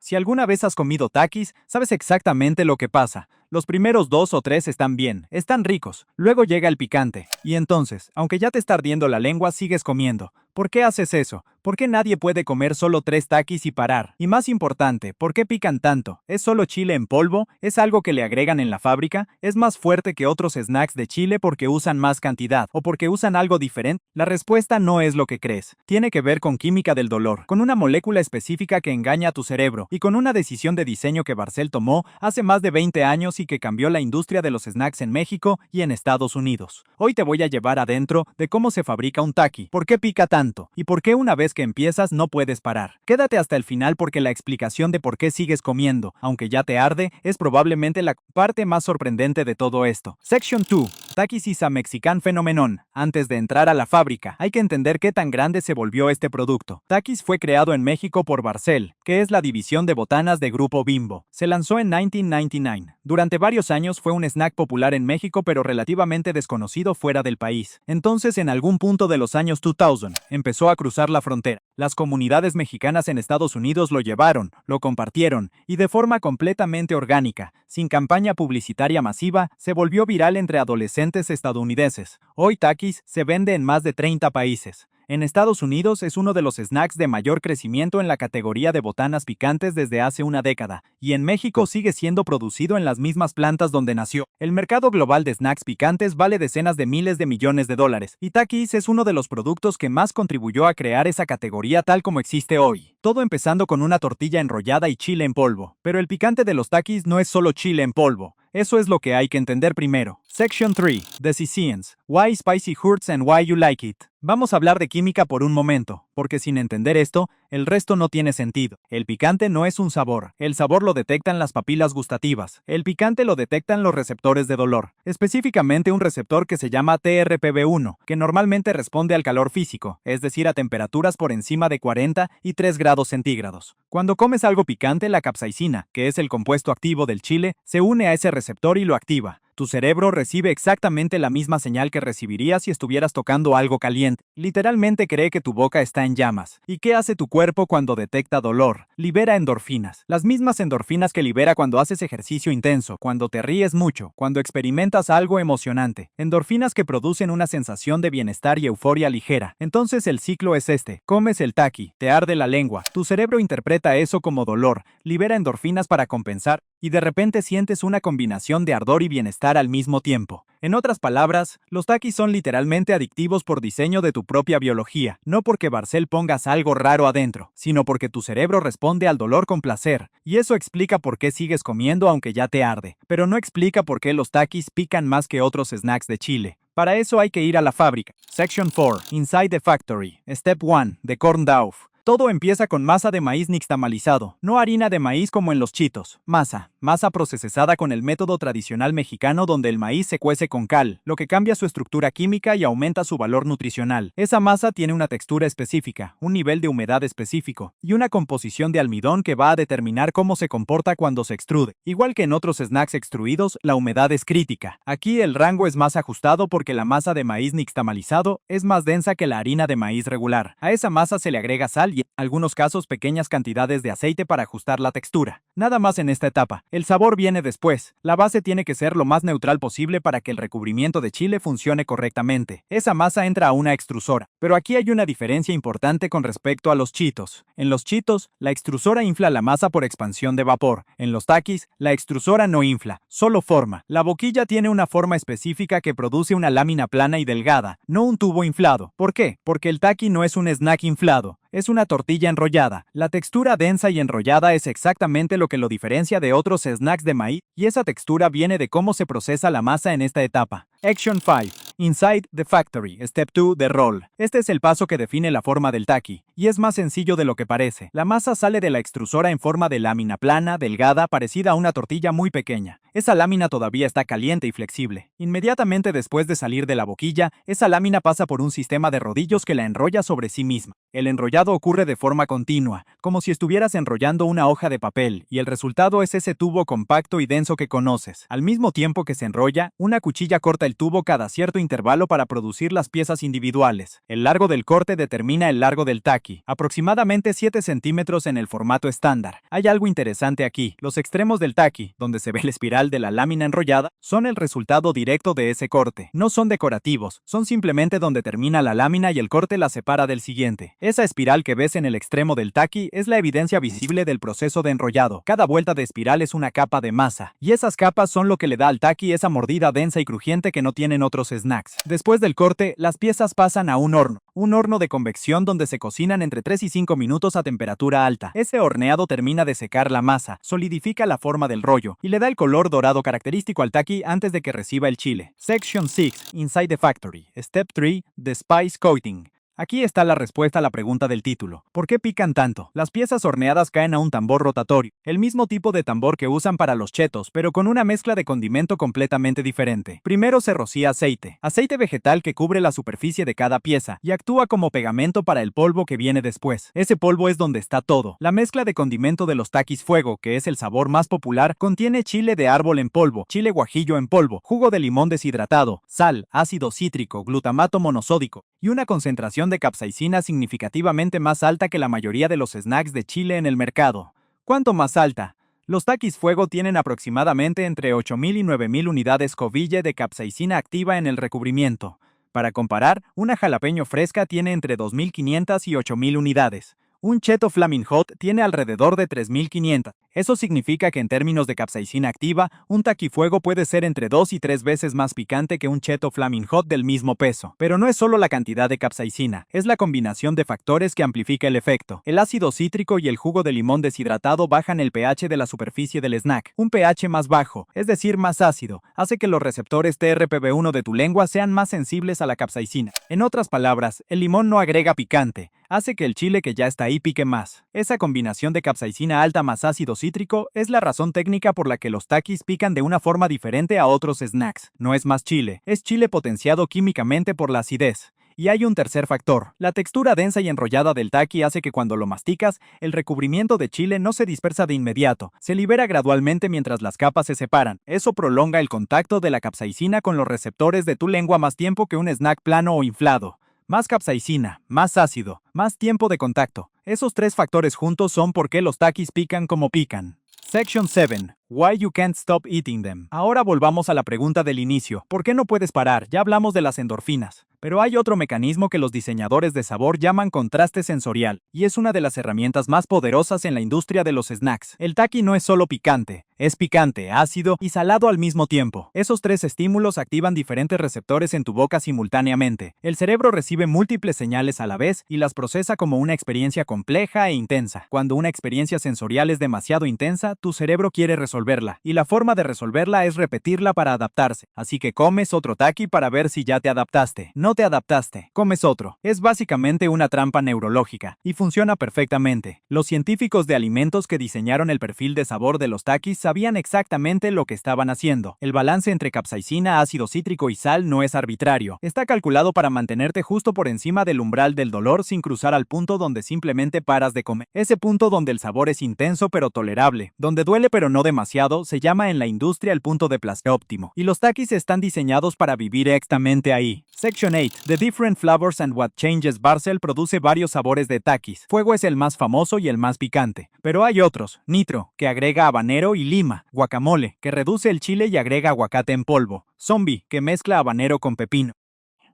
Si alguna vez has comido Takis, sabes exactamente lo que pasa. Los primeros 2 o 3 están bien, están ricos. Luego llega el picante. Y entonces, aunque ya te está ardiendo la lengua, sigues comiendo. ¿Por qué haces eso? ¿Por qué nadie puede comer solo 3 Takis y parar? Y más importante, ¿por qué pican tanto? ¿Es solo chile en polvo? ¿Es algo que le agregan en la fábrica? ¿Es más fuerte que otros snacks de chile porque usan más cantidad? ¿O porque usan algo diferente? La respuesta no es lo que crees. Tiene que ver con química del dolor, con una molécula específica que engaña a tu cerebro, y con una decisión de diseño que Barcel tomó hace más de 20 años y que cambió la industria de los snacks en México y en Estados Unidos. Hoy te voy a llevar adentro de cómo se fabrica un Taki, por qué pica tanto, y por qué una vez que empiezas no puedes parar. Quédate hasta el final porque la explicación de por qué sigues comiendo, aunque ya te arde, es probablemente la parte más sorprendente de todo esto. Section 2. Takis is a Mexican phenomenon. Antes de entrar a la fábrica, hay que entender qué tan grande se volvió este producto. Takis fue creado en México por Barcel, que es la división de botanas de Grupo Bimbo. Se lanzó en 1999. Durante varios años fue un snack popular en México pero relativamente desconocido fuera del país. Entonces, en algún punto de los años 2000, empezó a cruzar la frontera. Las comunidades mexicanas en Estados Unidos lo llevaron, lo compartieron, y de forma completamente orgánica, sin campaña publicitaria masiva, se volvió viral entre adolescentes estadounidenses. Hoy Takis se vende en más de 30 países. En Estados Unidos es uno de los snacks de mayor crecimiento en la categoría de botanas picantes desde hace una década, y en México sigue siendo producido en las mismas plantas donde nació. El mercado global de snacks picantes vale decenas de miles de millones de dólares, y Takis es uno de los productos que más contribuyó a crear esa categoría tal como existe hoy. Todo empezando con una tortilla enrollada y chile en polvo. Pero el picante de los Takis no es solo chile en polvo. Eso es lo que hay que entender primero. Section 3. The Science. Why spicy hurts and why you like it. Vamos a hablar de química por un momento, porque sin entender esto, el resto no tiene sentido. El picante no es un sabor. El sabor lo detectan las papilas gustativas. El picante lo detectan los receptores de dolor. Específicamente un receptor que se llama TRPV1, que normalmente responde al calor físico, es decir, a temperaturas por encima de 40 y 3 grados centígrados. Cuando comes algo picante, la capsaicina, que es el compuesto activo del chile, se une a ese receptor y lo activa. Tu cerebro recibe exactamente la misma señal que recibiría si estuvieras tocando algo caliente. Literalmente cree que tu boca está en llamas. ¿Y qué hace tu cuerpo cuando detecta dolor? Libera endorfinas. Las mismas endorfinas que libera cuando haces ejercicio intenso, cuando te ríes mucho, cuando experimentas algo emocionante. Endorfinas que producen una sensación de bienestar y euforia ligera. Entonces el ciclo es este. Comes el Taki, te arde la lengua. Tu cerebro interpreta eso como dolor, libera endorfinas para compensar, y de repente sientes una combinación de ardor y bienestar al mismo tiempo. En otras palabras, los Takis son literalmente adictivos por diseño de tu propia biología, no porque Barcel pongas algo raro adentro, sino porque tu cerebro responde al dolor con placer, y eso explica por qué sigues comiendo aunque ya te arde, pero no explica por qué los Takis pican más que otros snacks de chile. Para eso hay que ir a la fábrica. Section 4. Inside the factory. Step 1. The corn dough. Todo empieza con masa de maíz nixtamalizado, no harina de maíz como en los Cheetos. Masa procesada con el método tradicional mexicano donde el maíz se cuece con cal, lo que cambia su estructura química y aumenta su valor nutricional. Esa masa tiene una textura específica, un nivel de humedad específico, y una composición de almidón que va a determinar cómo se comporta cuando se extrude. Igual que en otros snacks extruidos, la humedad es crítica. Aquí el rango es más ajustado porque la masa de maíz nixtamalizado es más densa que la harina de maíz regular. A esa masa se le agrega sal y, en algunos casos, pequeñas cantidades de aceite para ajustar la textura. Nada más en esta etapa. El sabor viene después. La base tiene que ser lo más neutral posible para que el recubrimiento de chile funcione correctamente. Esa masa entra a una extrusora. Pero aquí hay una diferencia importante con respecto a los Cheetos. En los Cheetos, la extrusora infla la masa por expansión de vapor. En los Takis, la extrusora no infla, solo forma. La boquilla tiene una forma específica que produce una lámina plana y delgada, no un tubo inflado. ¿Por qué? Porque el Taki no es un snack inflado. Es una tortilla enrollada. La textura densa y enrollada es exactamente lo que lo diferencia de otros snacks de maíz, y esa textura viene de cómo se procesa la masa en esta etapa. Action 5. Inside the factory. Step 2. The roll. Este es el paso que define la forma del Taki, y es más sencillo de lo que parece. La masa sale de la extrusora en forma de lámina plana, delgada, parecida a una tortilla muy pequeña. Esa lámina todavía está caliente y flexible. Inmediatamente después de salir de la boquilla, esa lámina pasa por un sistema de rodillos que la enrolla sobre sí misma. El enrollado ocurre de forma continua, como si estuvieras enrollando una hoja de papel, y el resultado es ese tubo compacto y denso que conoces. Al mismo tiempo que se enrolla, una cuchilla corta el tubo cada cierto intervalo para producir las piezas individuales. El largo del corte determina el largo del taqui, aproximadamente 7 centímetros en el formato estándar. Hay algo interesante aquí. Los extremos del taqui, donde se ve la espiral de la lámina enrollada, son el resultado directo de ese corte. No son decorativos, son simplemente donde termina la lámina y el corte la separa del siguiente. Esa espiral que ves en el extremo del taqui es la evidencia visible del proceso de enrollado. Cada vuelta de espiral es una capa de masa, y esas capas son lo que le da al taqui esa mordida densa y crujiente que no tienen otros snacks. Después del corte, las piezas pasan a un horno de convección donde se cocinan entre 3 y 5 minutos a temperatura alta. Ese horneado termina de secar la masa, solidifica la forma del rollo y le da el color dorado característico al taqui antes de que reciba el chile. Section 6. Inside the factory. Step 3. The spice coating. Aquí está la respuesta a la pregunta del título. ¿Por qué pican tanto? Las piezas horneadas caen a un tambor rotatorio, el mismo tipo de tambor que usan para los chetos, pero con una mezcla de condimento completamente diferente. Primero se rocía aceite vegetal que cubre la superficie de cada pieza y actúa como pegamento para el polvo que viene después. Ese polvo es donde está todo. La mezcla de condimento de los taquis fuego, que es el sabor más popular, contiene chile de árbol en polvo, chile guajillo en polvo, jugo de limón deshidratado, sal, ácido cítrico, glutamato monosódico y una concentración de capsaicina significativamente más alta que la mayoría de los snacks de chile en el mercado. ¿Cuánto más alta? Los taquis fuego tienen aproximadamente entre 8.000 y 9.000 unidades Scoville de capsaicina activa en el recubrimiento. Para comparar, una jalapeño fresca tiene entre 2.500 y 8.000 unidades. Un cheto Flaming Hot tiene alrededor de 3.500. Eso significa que en términos de capsaicina activa, un taquifuego puede ser entre 2 y 3 veces más picante que un cheto Flaming Hot del mismo peso. Pero no es solo la cantidad de capsaicina, es la combinación de factores que amplifica el efecto. El ácido cítrico y el jugo de limón deshidratado bajan el pH de la superficie del snack. Un pH más bajo, es decir, más ácido, hace que los receptores TRPV1 de tu lengua sean más sensibles a la capsaicina. En otras palabras, el limón no agrega picante, hace que el chile que ya está ahí pique más. Esa combinación de capsaicina alta más ácido cítrico es la razón técnica por la que los taquis pican de una forma diferente a otros snacks. No es más chile, es chile potenciado químicamente por la acidez. Y hay un tercer factor. La textura densa y enrollada del taqui hace que cuando lo masticas, el recubrimiento de chile no se dispersa de inmediato, se libera gradualmente mientras las capas se separan. Eso prolonga el contacto de la capsaicina con los receptores de tu lengua más tiempo que un snack plano o inflado. Más capsaicina, más ácido, más tiempo de contacto. Esos tres factores juntos son por qué los taquis pican como pican. Section 7. Why you can't stop eating them. Ahora volvamos a la pregunta del inicio. ¿Por qué no puedes parar? Ya hablamos de las endorfinas. Pero hay otro mecanismo que los diseñadores de sabor llaman contraste sensorial, y es una de las herramientas más poderosas en la industria de los snacks. El taqui no es solo picante, es picante, ácido y salado al mismo tiempo. Esos tres estímulos activan diferentes receptores en tu boca simultáneamente. El cerebro recibe múltiples señales a la vez y las procesa como una experiencia compleja e intensa. Cuando una experiencia sensorial es demasiado intensa, tu cerebro quiere resolverla, y la forma de resolverla es repetirla para adaptarse. Así que comes otro taqui para ver si ya te adaptaste. No te adaptaste, comes otro. Es básicamente una trampa neurológica, y funciona perfectamente. Los científicos de alimentos que diseñaron el perfil de sabor de los taquis sabían exactamente lo que estaban haciendo. El balance entre capsaicina, ácido cítrico y sal no es arbitrario. Está calculado para mantenerte justo por encima del umbral del dolor sin cruzar al punto donde simplemente paras de comer. Ese punto donde el sabor es intenso pero tolerable, donde duele pero no demasiado, se llama en la industria el punto de placer óptimo. Y los taquis están diseñados para vivir exactamente ahí. Section 8. The Different Flavors and What Changes. Barcel produce varios sabores de taquis. Fuego es el más famoso y el más picante. Pero hay otros. Nitro, que agrega habanero y lima. Guacamole, que reduce el chile y agrega aguacate en polvo. Zombie, que mezcla habanero con pepino.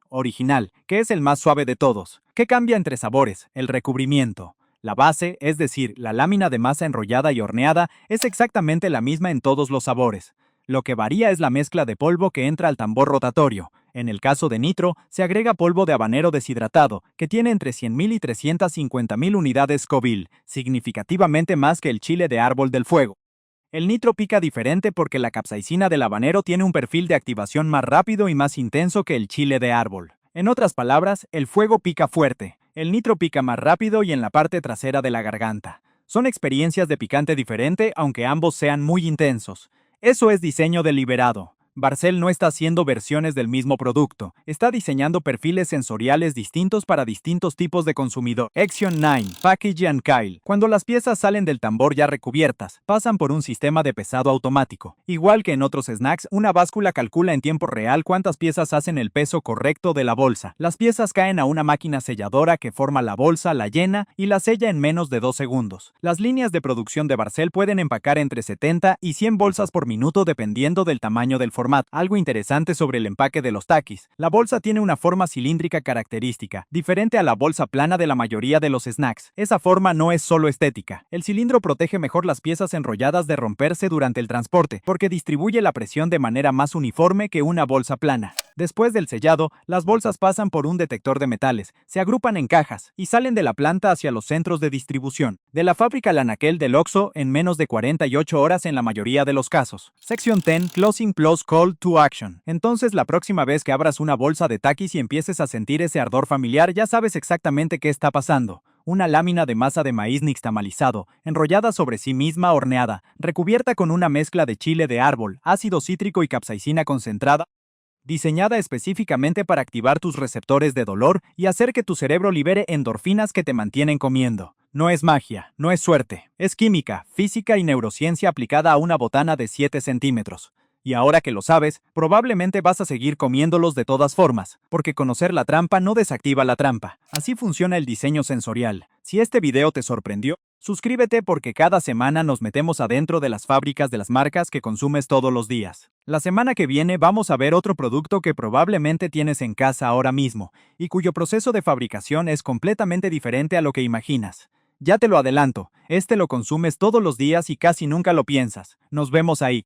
Original, que es el más suave de todos. ¿Qué cambia entre sabores? El recubrimiento. La base, es decir, la lámina de masa enrollada y horneada, es exactamente la misma en todos los sabores. Lo que varía es la mezcla de polvo que entra al tambor rotatorio. En el caso de nitro, se agrega polvo de habanero deshidratado, que tiene entre 100.000 y 350.000 unidades Scoville, significativamente más que el chile de árbol del fuego. El nitro pica diferente porque la capsaicina del habanero tiene un perfil de activación más rápido y más intenso que el chile de árbol. En otras palabras, el fuego pica fuerte, el nitro pica más rápido y en la parte trasera de la garganta. Son experiencias de picante diferente, aunque ambos sean muy intensos. Eso es diseño deliberado. Barcel no está haciendo versiones del mismo producto, está diseñando perfiles sensoriales distintos para distintos tipos de consumidor. Action 9, Package and Kyle. Cuando las piezas salen del tambor ya recubiertas, pasan por un sistema de pesado automático. Igual que en otros snacks, una báscula calcula en tiempo real cuántas piezas hacen el peso correcto de la bolsa. Las piezas caen a una máquina selladora que forma la bolsa, la llena y la sella en menos de 2 segundos. Las líneas de producción de Barcel pueden empacar entre 70 y 100 bolsas por minuto dependiendo del tamaño del formato. Algo interesante sobre el empaque de los Takis. La bolsa tiene una forma cilíndrica característica, diferente a la bolsa plana de la mayoría de los snacks. Esa forma no es solo estética. El cilindro protege mejor las piezas enrolladas de romperse durante el transporte, porque distribuye la presión de manera más uniforme que una bolsa plana. Después del sellado, las bolsas pasan por un detector de metales, se agrupan en cajas y salen de la planta hacia los centros de distribución. De la fábrica Lanaquel del Oxxo en menos de 48 horas en la mayoría de los casos. Sección 10, Closing Plus Call to Action. Entonces la próxima vez que abras una bolsa de Takis y empieces a sentir ese ardor familiar, ya sabes exactamente qué está pasando. Una lámina de masa de maíz nixtamalizado, enrollada sobre sí misma horneada, recubierta con una mezcla de chile de árbol, ácido cítrico y capsaicina concentrada, diseñada específicamente para activar tus receptores de dolor y hacer que tu cerebro libere endorfinas que te mantienen comiendo. No es magia, no es suerte, es química, física y neurociencia aplicada a una botana de 7 centímetros. Y ahora que lo sabes, probablemente vas a seguir comiéndolos de todas formas, porque conocer la trampa no desactiva la trampa. Así funciona el diseño sensorial. Si este video te sorprendió, suscríbete porque cada semana nos metemos adentro de las fábricas de las marcas que consumes todos los días. La semana que viene vamos a ver otro producto que probablemente tienes en casa ahora mismo, y cuyo proceso de fabricación es completamente diferente a lo que imaginas. Ya te lo adelanto, este lo consumes todos los días y casi nunca lo piensas. Nos vemos ahí.